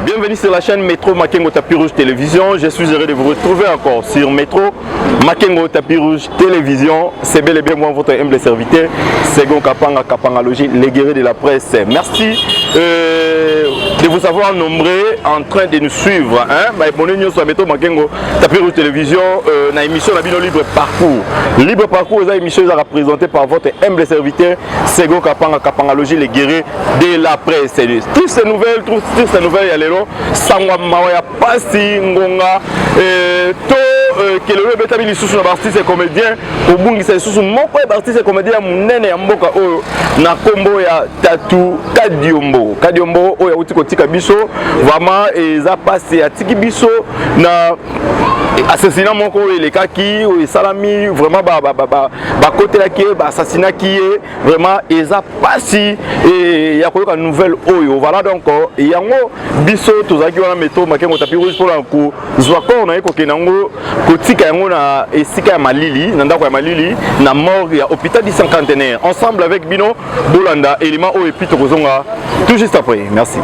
Bienvenue sur la chaîne Métro Makengo Tapis Rouge Télévision. Je suis heureux de vous retrouver encore sur Métro Makengo Tapis Rouge Télévision. C'est bel et bien moi, votre humble serviteur, Segon Kapanga Kapangalogie, les guerriers de la presse. Merci de vous avoir nombreux en train de nous suivre. Bonne sur Métro Makengo Tapis Rouge Télévision, dans l'émission Libre Parcours. Libre Parcours, c'est une émission représentée par votre humble serviteur, Segon Kapanga Kapangalogie, les guerriers de la presse. Toutes ces nouvelles, il y a les Sangwa Mawaya Pasi Ngonga que le bétabili sous na artiste comédien au bungi c'est sous mon artiste comédien munene ya mboka oyo na kombo ya Tatu Kadiombo oyo uti kotika biso vraiment eza passé ya tiki biso na assassinat moko les kaki ou salami vraiment ba côté là qui assassinat qui est vraiment eza passé et ya koyoka nouvelle oyo voilà donc yango biso tozaki wana Métro Makengo Tapis Rouge pour ko zwa ko na ko kenango kotika yango na esika ya Malili na ndako ya Malili na morgue ya hôpital du cinquantenaire ensemble avec Bino Bolanda élément o epito kozonga tout juste après. Merci.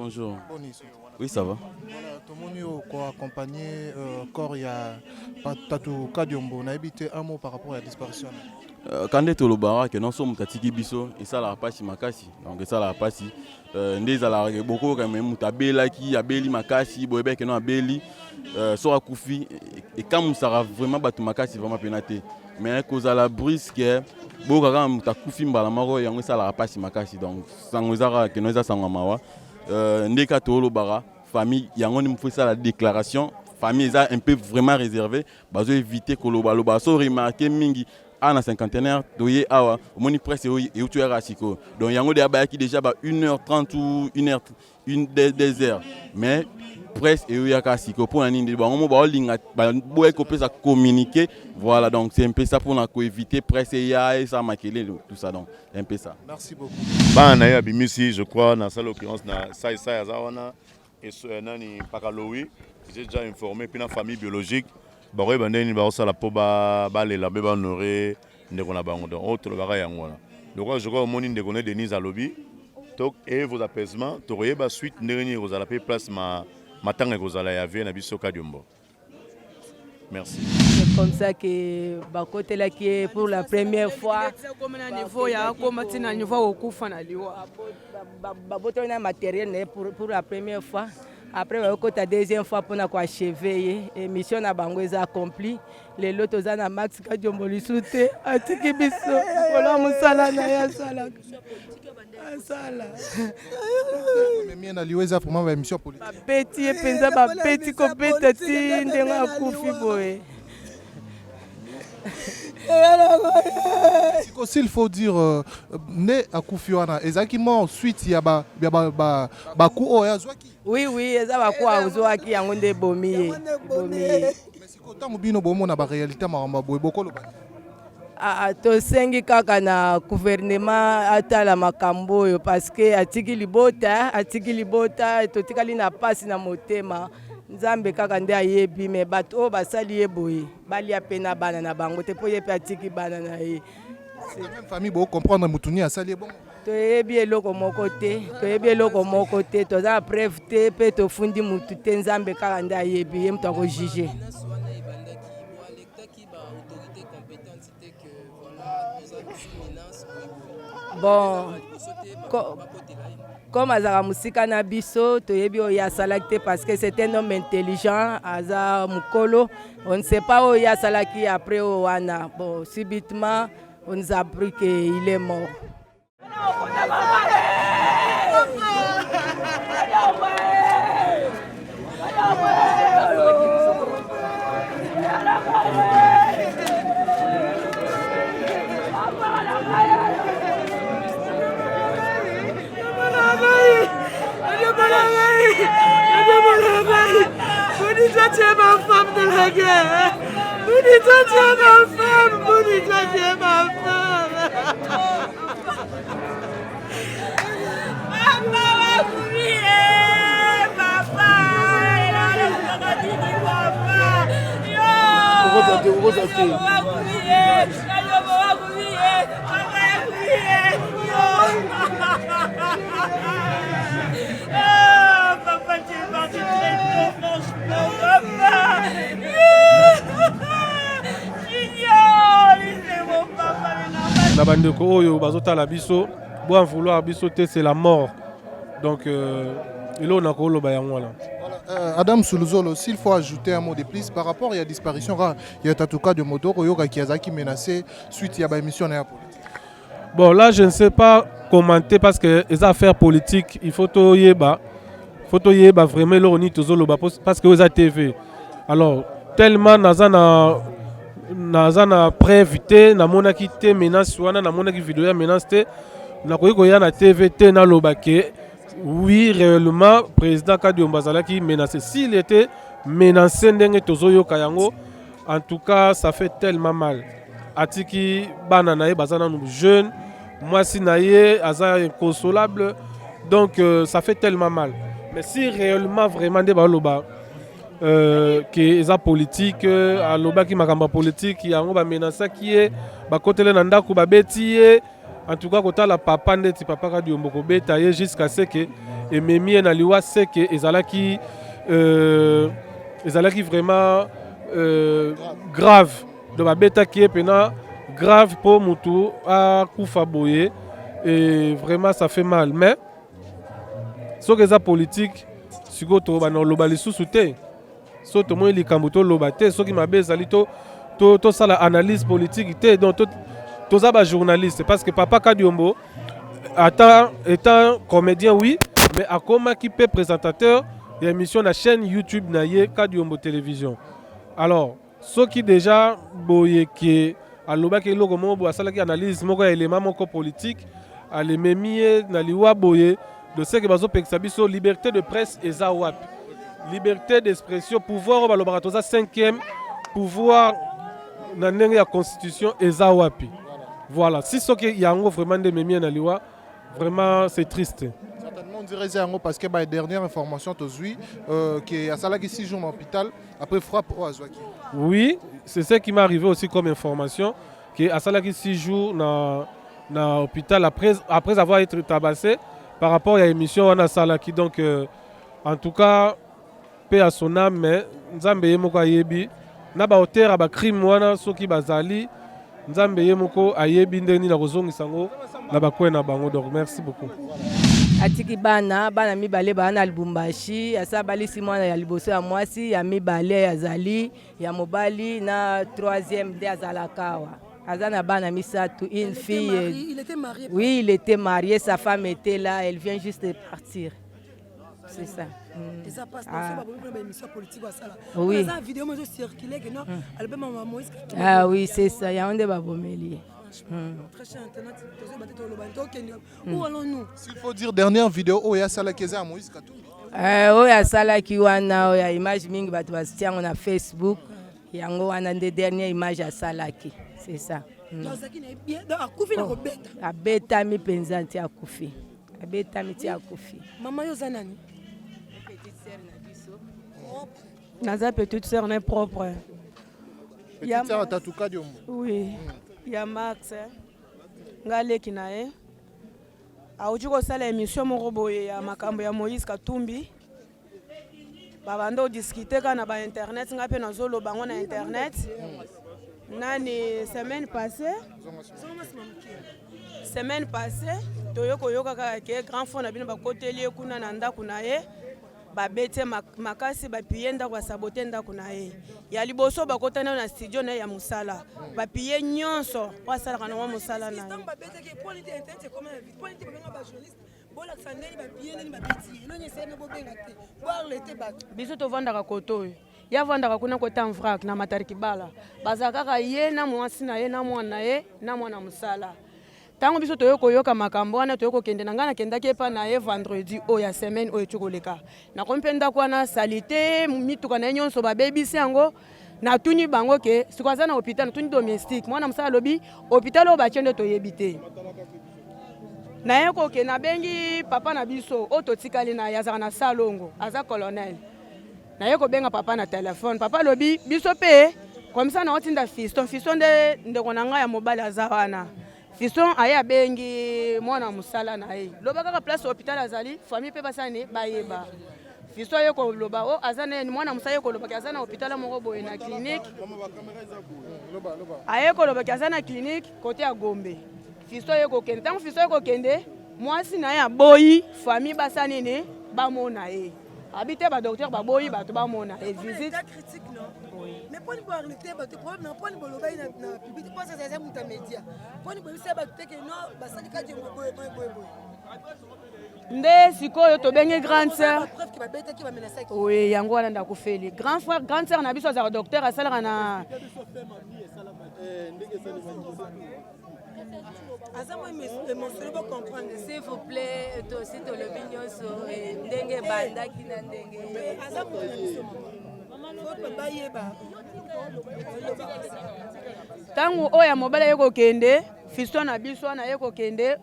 Bonjour. Oui, ça va. Voilà, tout le Pour accompagner corps il y a Tatou Kadiombo, on a évité un mot par rapport à la disparition. Quand on est au Lobara, que nous sommes tatiki biso, et ça la passe makasi. Donc ça la passe. Ndé ça la beaucoup quand même mutabela qui abeli makasi, boebe que non abeli, so akufi et quand ça va vraiment battu makasi vraiment pénaté. Mais cause à la brise que beaucoup quand mutakufi mbala maro yango ça la passe makasi. Donc sangozara que nous ça sangamawa. Ndé kato au Lobara, famille yango ni fait ça la déclaration. Famille ça un peu vraiment réservé, bazo éviter que Loba so remarquer mingi. À la cinquantenaire, doye awa, moni presse et où tu es rasiko. Donc yango de abaya qui déjà 1h30 ou 1h, des heures. Mais presse et où y a rasiko pour un indi. Bon, on va linga, boy qu'on peut communiquer. Voilà, donc c'est un peu ça pour nous éviter presse et ya et ça maquiller tout ça donc un peu ça. Merci beaucoup. Bah on a eu Bimisi, je crois, dans cette occurrence, na ça Azawana et nani Pakalowi. J'ai déjà informé puis la famille biologique. Bah bandeni ba osala po ba lela be ba honorer ndeko na bango donc autre bagay yangola donc je crois moni ndeko ne Denise alobi donc et vos apaisements toyé ba suite ndeni kozala pe place ma tanga kozala ya vie na biso Kadiombo. Merci. C'est comme ça que Bakote là qui est pour la première fois comme un niveau ya comme tina niveau okufa na liwa baboto na matériel pour la première fois. Après, la deuxième fois pour nous achever, la mission a été accomplie. Les lots ont Max Kadiombo lui souté. Atiki biso, voilà mon sala na ya sala. Sala. Mais mien na liweza vraiment ba émission politique. Petit penza ba petit compétenti ndenga kufi boy. S'il faut dire, né à Koufiwana, exactement suite il y a Bakou Oyazwaki. Oui, il y a Bakou Oyazwaki, il y a un bomier. Mais si quand on bino bomo na ba réalité maramba boy bokolo ba. To sengi kaka na gouvernement atala makambo yo parce que atiki libota to tikali na pasi na motema. Nzambe kaka nde ayebi me bato o basali yeboye bali apena bana na bango te po yepe atiki bana na ye même famille bo comprendre mutuni asali bon to yebi eloko moko te to za preuve te pe to fundi mutu te nzambe kaka nde ayebi ye mutu ko juger bon comme Azara Musika Nabiso, parce que c'est un homme intelligent, Azara Mukolo, on ne sait pas où il y a Salaki après Owana. Bon, subitement, on nous a appris qu'il est mort. Bonita, tu es ma femme de la guerre. Bonita, tu es ma femme. Bonita, tu es ma femme. Papa va crier. Papa, il a le dit papa. Yo, on va crier. On va crier. Papa va crier. Papa, tu es parti très tôt, franchement, papa. C'est mon papa, na bandeko oyo bazotala biso bo vouloir biso te c'est la mort donc il on a koloba yango wala. Adam Suluzolo, s'il faut ajouter un mot de plus par rapport à la disparition, il y a Tatouka de Modoro qui a menacé suite à la émission politique. Bon là je ne sais pas commenter parce que les affaires politiques il faut to yeba vraiment l'oni tozoloba parce que aux TV. Alors tellement nazana prévité na monaki te menace wana na monaki vidéo ya menace te na koyiko ya na TV te na lobake oui réellement président Kadiombo qui menacé s'il était menacé ndenge tozoyoka yango en tout cas ça fait tellement mal atiki bana naye bazana jeune moi si naye aza inconsolable donc ça fait tellement mal mais si réellement vraiment des baloba que eza politique aloba ki makamba politique yango ba menacer qui est ba kotele na ndako ba betiye en tout cas kota la papa ndeti papa Kadiombo ko beta ye jusqu'à ce que ememi na liwa ce que ezala ki ezalaki vraiment grave donc babetaki ye pena grave pour mutu akufa boye et vraiment ça fait mal mais soki eza politique sikoyo toloba na oloba lisusu te so tomoni likambo toloba te soki mabe ezali tosala analyse politique te donc toza bajournaliste parce que Papa Kadiombo étant comédien oui mais akomaki mpe présentateur ya émission na chaîne YouTube na ye Kadiombo télévision alors soki déjà boye ke alobaki eloko moko boye asalaki analyse moko ya élément moko politique alememi ye na liwa boye de ce que bazopekisa biso liberté de presse eza wapi liberté d'expression pouvoir oyo balobaka toza 5e pouvoir na ndenge ya constitution eza wapi voilà si soki yango vraiment nde memie na liwa vraiment c'est triste. Certainement on dirait ça parce que la dernière information que asalaki 6 jours en hôpital après frappe au Azwaki. Oui, c'est ce qui m'est arrivé aussi comme information que asalaki 6 jours na hôpital après avoir été tabassé par rapport à l'émission wana salaki donc en tout cas paix à son âme mais nzambe ye moko ayebi na ba auteur ba crime wana soki bazali nzambe ye moko ayebi ndeni na kozongisa ngo na bakwena bango donc merci beaucoup. Atiki bana mibale bana Lubumbashi asa balisi mwana ya liboso ya mwasi ya mibale ya zali ya mobali na 3e de azalakawa azana bana misatu une fille. Il était marié. Oui, il était marié, sa femme était là, elle vient juste de partir. C'est ça. Ça passe dans émission politique oui. Vidéo circulé que non, ah oui, c'est ça, il y a un débat bomelier. Très cher internet, où allons-nous? S'il faut dire dernière vidéo où il y a Sala Keza Moïse Katumbi. Oui, à Sala Kiwana, il y a image mingi batubastien on a Facebook. Yango wana nde dernière image à Salaki. C'est ça. Abetami penza nti akufi. Abetami ti akufi. Maman yo zanani? Petite sœur na biso. Naza petite sœur n'est propre. Petite sœur Tatuka Diombo. Oui. Ya Max. Ngaleki na ye. Auji ko sala émission moko boye ya makambo ya Moïse Katumbi. Babando discuter kana ba internet ngape na zolo bango na internet. Nani semaine passée toyoko yoka ka grand fond na bino ba koteli kuna na ndako na ye ba bete makasi ba pienda kwa saboter ndako na ye ya liboso ba kotana na studio na ya musala ba piye nyonso kwa sala kana wa musala na ye ba bete ke point internet comme point ba ba journaliste bola sandeli ba piye ni ba beti no nyese na bobenga te voir l'été ba biso to vanda koto ya vanda kuna ko tan vrac na matariki bala bazaka ka ye na mwasi na ye na mwana ye na mwana musala tango biso toyoko yoka makambo wana toyoko kende na ngana kenda kepa na ye vendredi o ya semaine o etukoleka na kompenda kwa na salite mituka na nyonso ba baby yango na tuni bango ke sikwaza na hôpital na tuni domestique mwana musala lobi hôpital o ba chende to yebite na yeko ke na bengi papa na biso o totikali na yazaka na salongo aza colonel na yeko benga papa na téléphone papa lobi biso pe comme ça na otinda fiston de konanga ya mobile azawana fiston aya bengi mwana musala na ye loba kaka place hôpital azali famille pe basane bayeba fiston yeko loba o azana ni mwana musala yeko loba azana hôpital moko boye na clinique ayeko loba azana clinique côté ya Gombe fiston yeko kende tango fiston yeko kende mwasi na ya boyi famille basane ne bamona ye habité ba docteur ba boyi ba to ba mona et visite critique non oui mais pour voir le thé ba te problème na pour le loba na public pour ça c'est muta média pour le ça ba te que non ba ça ka je boy nde sikoyo to benge grande sœur preuve ki ba beta ki ba menacer oui yango wana nda kufeli grand frère grande sœur na biso za docteur asala na s'il vous plaît, aussi to le vignon so ndenge banda kina ndenge. Tangu oya mobala yeko kende, fiston na biso na yeko kende,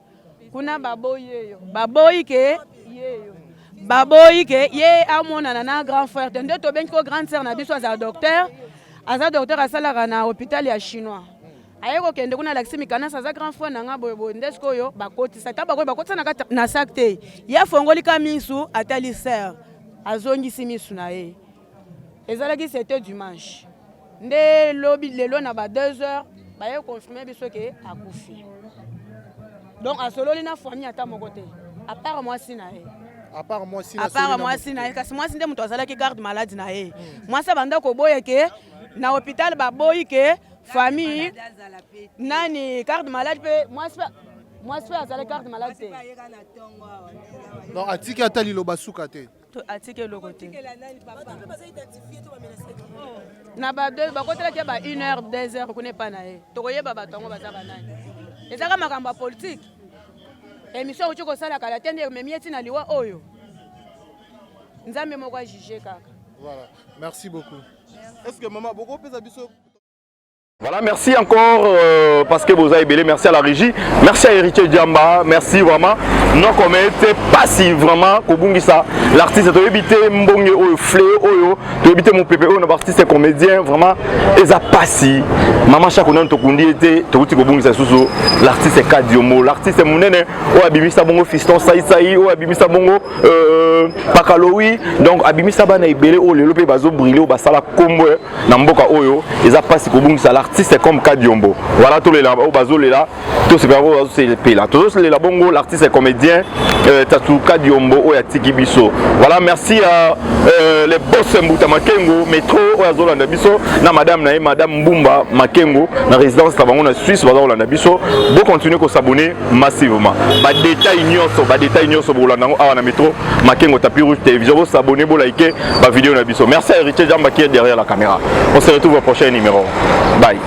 kuna baboyi yeyo. Baboyi ke yeyo. Baboyi ke ye amona na grand frère, tende to benko grande sœur na biso za docteur asala na hôpital ya chinois. Ayeko kende kuna Laximi kana sa grand frère nanga boyebo ndesko yo bakoti sa taba ko bakoti na sakte ya fongoli ka misu atali sœur azongisi misu na ye ezalaki c'était dimanche nde lobi lelo na ba 2 heures baye confirmer biso ke akufi donc asololi na famille ata moko te à part moi si na ye à part moi si na ye kasi moi si nde moto azalaki garde maladie na ye moi sa banda ko boye ke na hôpital ba boyi ke famille nani garde maladie pe moi si azalaki garde maladie non atiki ata liloba suka te atiki loko te na ba 2 bakotelaki ba 1 heure 2 heures kune pa na ye tokoyeba bato yango baza banani ezaka makambo ya politique émission oyo kosala kala tende ememi eti na liwa oyo nzambe moko ajuge kaka. Voilà, merci beaucoup. Est-ce que maman beaucoup pesa biso? Voilà, merci encore parce que vous avez belé, merci à la régie, merci à Héritier Djamba, merci vraiment. Non, comme était pas si vraiment ça. L'artiste a évité Mbonge Oyo Flé Oyo, a évité mon pépé Oyo, l'artiste est comédien, vraiment, et ça pas si. Maman chaque année Tokundi était, Tokuti Kobungisa Suso, l'artiste est Kadiomo, l'artiste est Mounene, O Abimisa Bongo Fiston Saïsaï, O Abimisa Bongo Pakaloui, donc Abimisa Bana Ibele O le Lopé Bazo Brillé O Basala Kombo Namboka Oyo, et ça pas si Kobungisa l'artiste est comme Kadiombo. Voilà tous les là, au Bazo les là, tous ces barreaux c'est les pays là. Tous les là bongo, l'artiste est comédien, Tatou Kadiombo O Yatiki Biso. Voilà, merci à les boss Mbuta Makengo, métro O Azolanda Biso, na madame na madame Mbumba Makengo, na résidence Tabango na Suisse, Azolanda Biso. Bon continuer qu'on s'abonner massivement. Ba détail nyonso bolanda ngo awa na métro Makengo Tapis Rouge Télévision, vous s'abonner, vous liker ba vidéo na Biso. Merci à Héritier Djamba qui est derrière la caméra. On se retrouve au prochain numéro. Bye.